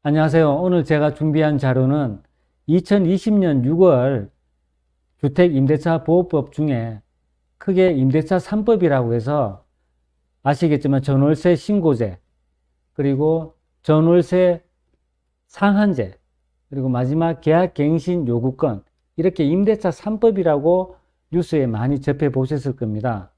안녕하세요. 오늘 제가 준비한 자료는 2020년 6월 주택임대차보호법 중에 크게 임대차 3법이라고 해서 아시겠지만 전월세 신고제, 그리고 전월세 상한제, 그리고 마지막 계약갱신 요구권, 이렇게 임대차 3법이라고 뉴스에 많이 접해 보셨을 겁니다.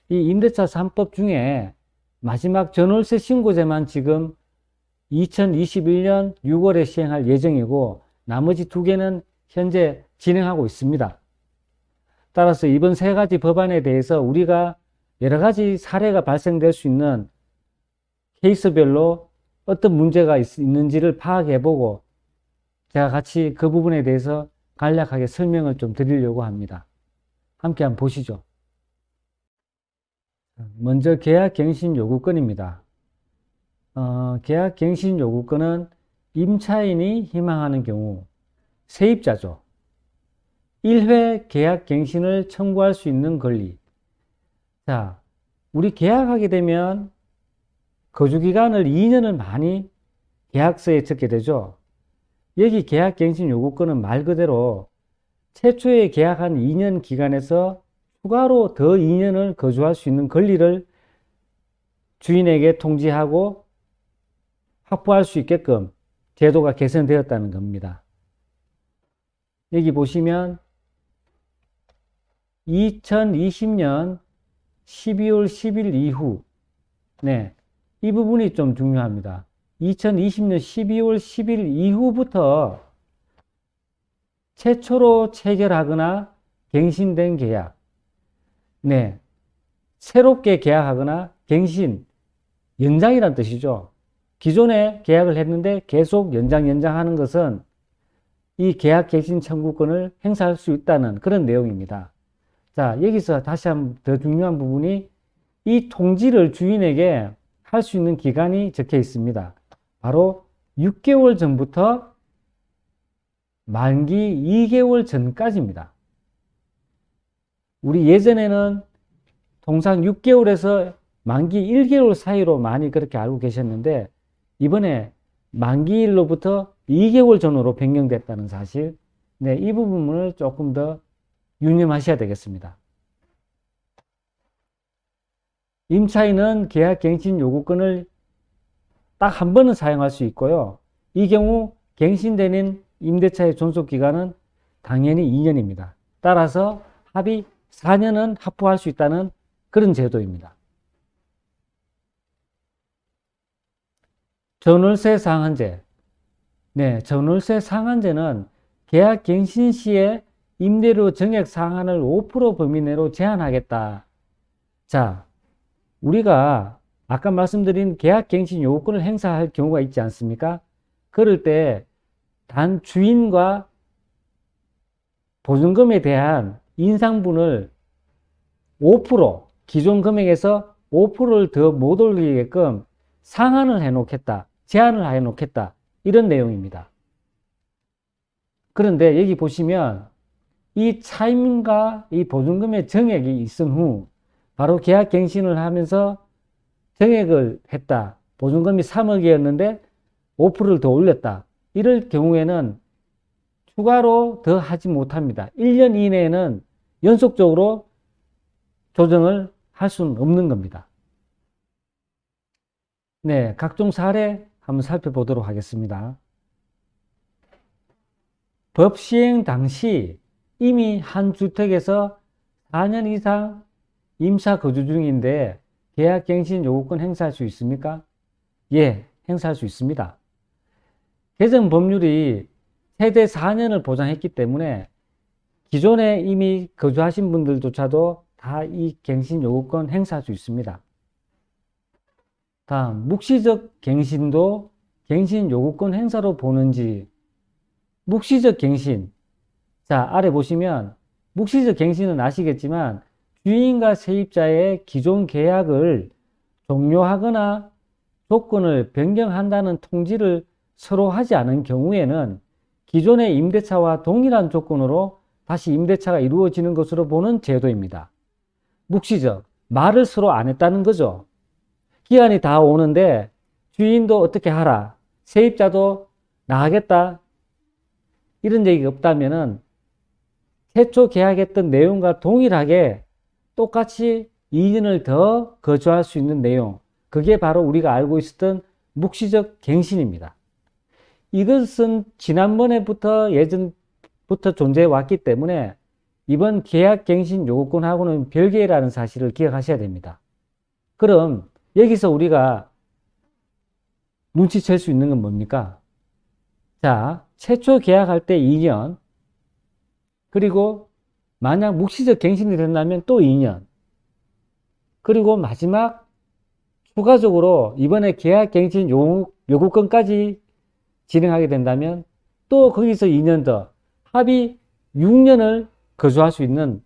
이 임대차 3법 중에 마지막 전월세 신고제만 지금 2021년 6월에 시행할 예정이고, 나머지 두 개는 현재 진행하고 있습니다. 따라서 이번 세 가지 법안에 대해서 우리가 여러 가지 사례가 발생될 수 있는 케이스별로 어떤 문제가 있는지를 파악해보고 제가 같이 그 부분에 대해서 간략하게 설명을 좀 드리려고 합니다. 함께 한번 보시죠. 먼저 계약갱신 요구권입니다. 계약갱신 요구권은 임차인이 희망하는 경우 세입자죠. 1회 계약갱신을 청구할 수 있는 권리. 자, 우리 계약하게 되면 거주기간을 2년을 많이 계약서에 적게 되죠. 여기 계약갱신 요구권은 말 그대로 최초에 계약한 2년 기간에서 추가로 더 2년을 거주할 수 있는 권리를 주인에게 통지하고 확보할 수 있게끔 제도가 개선되었다는 겁니다. 여기 보시면 2020년 12월 10일 이후, 이 부분이 좀 중요합니다. 2020년 12월 10일 이후부터 최초로 체결하거나 갱신된 계약, 새롭게 계약하거나 갱신, 연장이란 뜻이죠. 기존에 계약을 했는데 계속 연장하는 것은 이 계약 갱신 청구권을 행사할 수 있다는 그런 내용입니다. 자, 여기서 다시 한번 더 중요한 부분이 이 통지를 주인에게 할 수 있는 기간이 적혀 있습니다. 바로 6개월 전부터 만기 2개월 전까지입니다. 우리 예전에는 통상 6개월에서 만기 1개월 사이로 많이 그렇게 알고 계셨는데, 이번에 만기일로부터 2개월 전으로 변경됐다는 사실, 이 부분을 조금 더 유념하셔야 되겠습니다. 임차인은 계약갱신 요구권을 딱 한 번은 사용할 수 있고요. 이 경우 갱신되는 임대차의 존속기간은 당연히 2년입니다. 따라서 합의 4년은 확보할 수 있다는 그런 제도입니다. 전월세 상한제. 전월세 상한제는 계약갱신 시에 임대료 정액 상한을 5% 범위 내로 제한하겠다. 자, 우리가 아까 말씀드린 계약갱신 요구권을 행사할 경우가 있지 않습니까? 그럴 때 단 주인과 보증금에 대한 인상분을 5%, 기존 금액에서 5%를 더 못 올리게끔 상한을 해놓겠다, 제한을 해놓겠다, 이런 내용입니다. 그런데 여기 보시면 이 차임과 이 보증금의 정액이 있은 후 바로 계약갱신을 하면서 정액을 했다. 보증금이 3억이었는데 5%를 더 올렸다. 이럴 경우에는 추가로 더 하지 못합니다. 1년 이내에는 연속적으로 조정을 할 수는 없는 겁니다. 각종 사례 한번 살펴보도록 하겠습니다. 법 시행 당시 이미 한 주택에서 4년 이상 임차 거주 중인데 계약갱신 요구권 행사할 수 있습니까? 예, 행사할 수 있습니다. 개정 법률이 최대 4년을 보장했기 때문에 기존에 이미 거주하신 분들조차도 다 이 갱신 요구권 행사할 수 있습니다. 다음, 묵시적 갱신도 갱신 요구권 행사로 보는지. 묵시적 갱신. 자, 아래 보시면 묵시적 갱신은 아시겠지만 주인과 세입자의 기존 계약을 종료하거나 조건을 변경한다는 통지를 서로 하지 않은 경우에는 기존의 임대차와 동일한 조건으로 다시 임대차가 이루어지는 것으로 보는 제도입니다. 묵시적, 말을 서로 안 했다는 거죠. 기한이 다 오는데 주인도 어떻게 하라, 세입자도 나가겠다, 이런 얘기가 없다면은 최초 계약했던 내용과 동일하게 똑같이 2년을 더 거주할 수 있는 내용, 그게 바로 우리가 알고 있었던 묵시적 갱신입니다. 이것은 지난번에부터 예전부터 존재해 왔기 때문에 이번 계약갱신 요구권하고는 별개라는 사실을 기억하셔야 됩니다. 그럼 여기서 우리가 눈치챌 수 있는 건 뭡니까? 자, 최초 계약할 때 2년, 그리고 만약 묵시적 갱신이 된다면 또 2년, 그리고 마지막 추가적으로 이번에 계약갱신 요구권까지 진행하게 된다면 또 거기서 2년 더, 합의 6년을 거주할 수 있는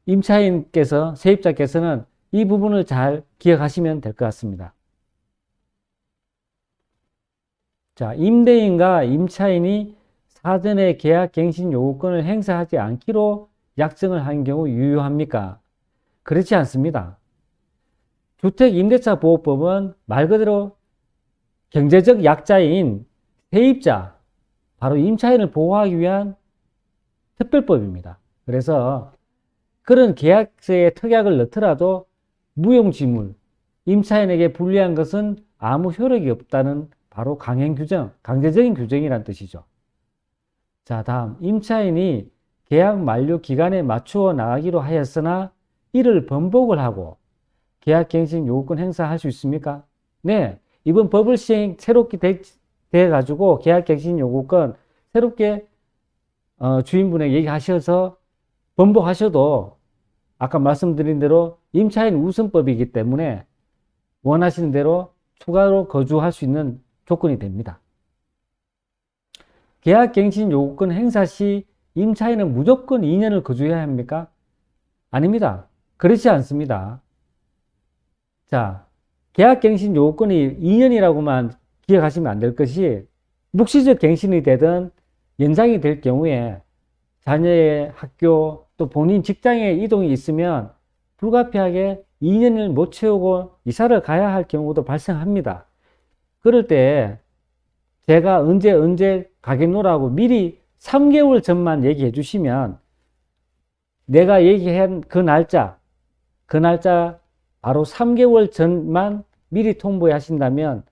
임차인께서, 세입자께서는 이 부분을 잘 기억하시면 될 것 같습니다. 자, 임대인과 임차인이 사전에 계약갱신 요구권을 행사하지 않기로 약정을 한 경우 유효합니까? 그렇지 않습니다. 주택임대차보호법은 말 그대로 경제적 약자인 세입자, 바로 임차인을 보호하기 위한 특별법입니다. 그래서 그런 계약서에 특약을 넣더라도 무용지물, 임차인에게 불리한 것은 아무 효력이 없다는 바로 강행 규정, 강제적인 규정이란 뜻이죠. 자, 다음, 임차인이 계약 만료 기간에 맞추어 나가기로 하였으나 이를 번복을 하고 계약갱신 요구권 행사할 수 있습니까? 네, 이번 법을 새롭게 돼가지고 계약갱신 요구권 새롭게 주인분에게 얘기하셔서 번복하셔도 아까 말씀드린 대로 임차인 우선법이기 때문에 원하시는 대로 추가로 거주할 수 있는 조건이 됩니다. 계약갱신 요구권 행사 시 임차인은 무조건 2년을 거주해야 합니까? 아닙니다. 그렇지 않습니다. 자, 계약갱신 요구권이 2년이라고만 기억하시면 안 될 것이, 묵시적 갱신이 되든 연장이 될 경우에 자녀의 학교 또 본인 직장에 이동이 있으면 불가피하게 2년을 못 채우고 이사를 가야 할 경우도 발생합니다. 그럴 때 제가 언제 가겠노라고 미리 3개월 전만 얘기해 주시면 내가 얘기한 그 날짜 바로 3개월 전만 미리 통보해 하신다면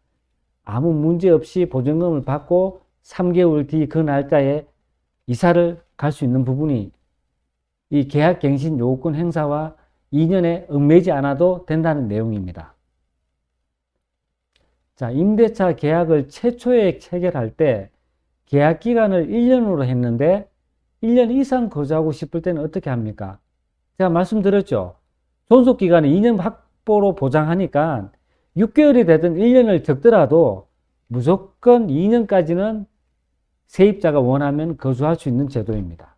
아무 문제 없이 보증금을 받고 3개월 뒤 그 날짜에 이사를 갈 수 있는 부분이 이 계약갱신 요구권 행사와 2년에 얽매이지 않아도 된다는 내용입니다. 자, 임대차 계약을 최초에 체결할 때 계약 기간을 1년으로 했는데 1년 이상 거주하고 싶을 때는 어떻게 합니까? 제가 말씀드렸죠. 존속 기간을 2년 확보로 보장하니까 6개월이 되든 1년을 적더라도 무조건 2년까지는 세입자가 원하면 거주할 수 있는 제도입니다.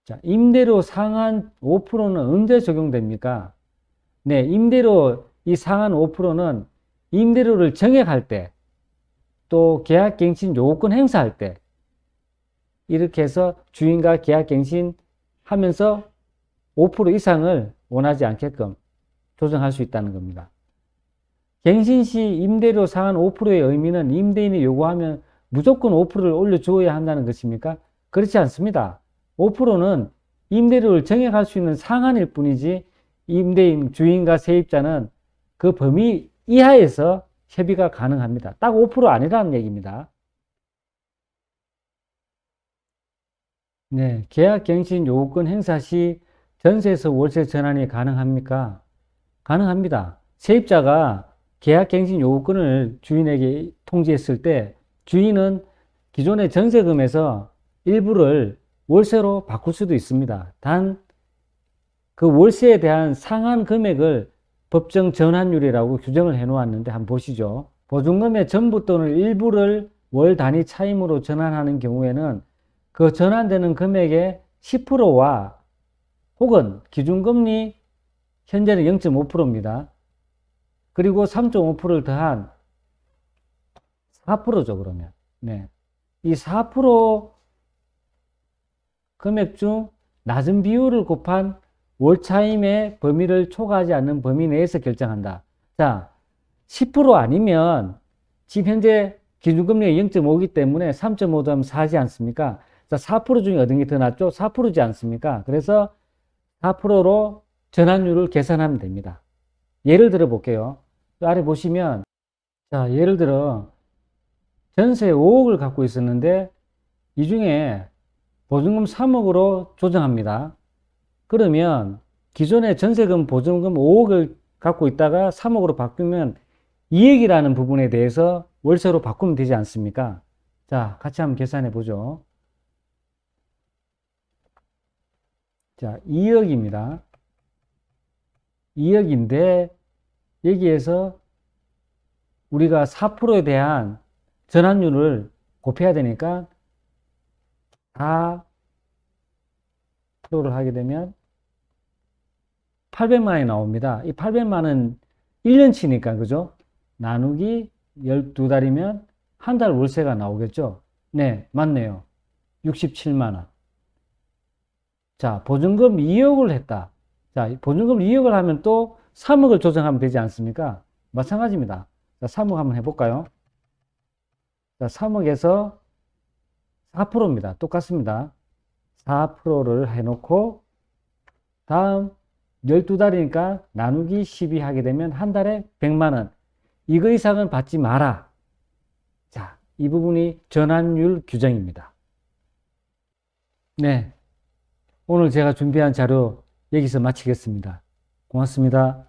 자, 임대료 상한 5%는 언제 적용됩니까? 네, 임대료 이 상한 5%는 임대료를 정액할 때, 또 계약갱신 요구권 행사할 때, 이렇게 해서 주인과 계약갱신 하면서 5% 이상을 원하지 않게끔 조정할 수 있다는 겁니다. 갱신 시 임대료 상한 5%의 의미는 임대인이 요구하면 무조건 5%를 올려주어야 한다는 것입니까? 그렇지 않습니다. 5%는 임대료를 정액할 수 있는 상한일 뿐이지 임대인, 주인과 세입자는 그 범위 이하에서 협의가 가능합니다. 딱 5% 아니라는 얘기입니다. 네, 계약갱신 요구권 행사 시 전세에서 월세 전환이 가능합니까? 가능합니다. 세입자가 계약갱신 요구권을 주인에게 통지했을 때 주인은 기존의 전세금에서 일부를 월세로 바꿀 수도 있습니다. 단 그 월세에 대한 상한 금액을 법정 전환율이라고 규정을 해 놓았는데 한번 보시죠. 보증금의 전부 또는 일부를 월 단위 차임으로 전환하는 경우에는 그 전환되는 금액의 10%와 혹은 기준금리 현재는 0.5%입니다. 그리고 3.5%를 더한 4%죠, 그러면. 네. 이 4% 금액 중 낮은 비율을 곱한 월 차임의 범위를 초과하지 않는 범위 내에서 결정한다. 자, 10% 아니면 지금 현재 기준금리가 0.5이기 때문에 3.5 더하면 4지 않습니까? 자, 4% 중에 어떤 게 더 낮죠? 4%지 않습니까? 그래서 4%로 전환율을 계산하면 됩니다. 예를 들어 볼게요. 아래 보시면, 자, 예를 들어 전세 5억을 갖고 있었는데 이 중에 보증금 3억으로 조정합니다. 그러면 기존에 전세금 보증금 5억을 갖고 있다가 3억으로 바꾸면 2억이라는 부분에 대해서 월세로 바꾸면 되지 않습니까? 자, 같이 한번 계산해 보죠. 자, 2억입니다. 2억인데 여기에서 우리가 4%에 대한 전환율을 곱해야 되니까 4%를 하게 되면 800만 원이 나옵니다. 이 800만 원 1년치니까 그죠? 나누기 12달이면 한 달 월세가 나오겠죠? 네, 맞네요. 67만 원. 자, 보증금 2억을 했다. 자, 보증금 2억을 하면 또 3억을 조정하면 되지 않습니까? 마찬가지입니다. 자, 3억 한번 해볼까요? 자, 3억에서 4%입니다. 똑같습니다. 4%를 해놓고 다음 12달이니까 나누기 12 하게 되면 한 달에 100만 원. 이거 이상은 받지 마라. 자, 이 부분이 전환율 규정입니다. 네. 오늘 제가 준비한 자료 여기서 마치겠습니다. 고맙습니다.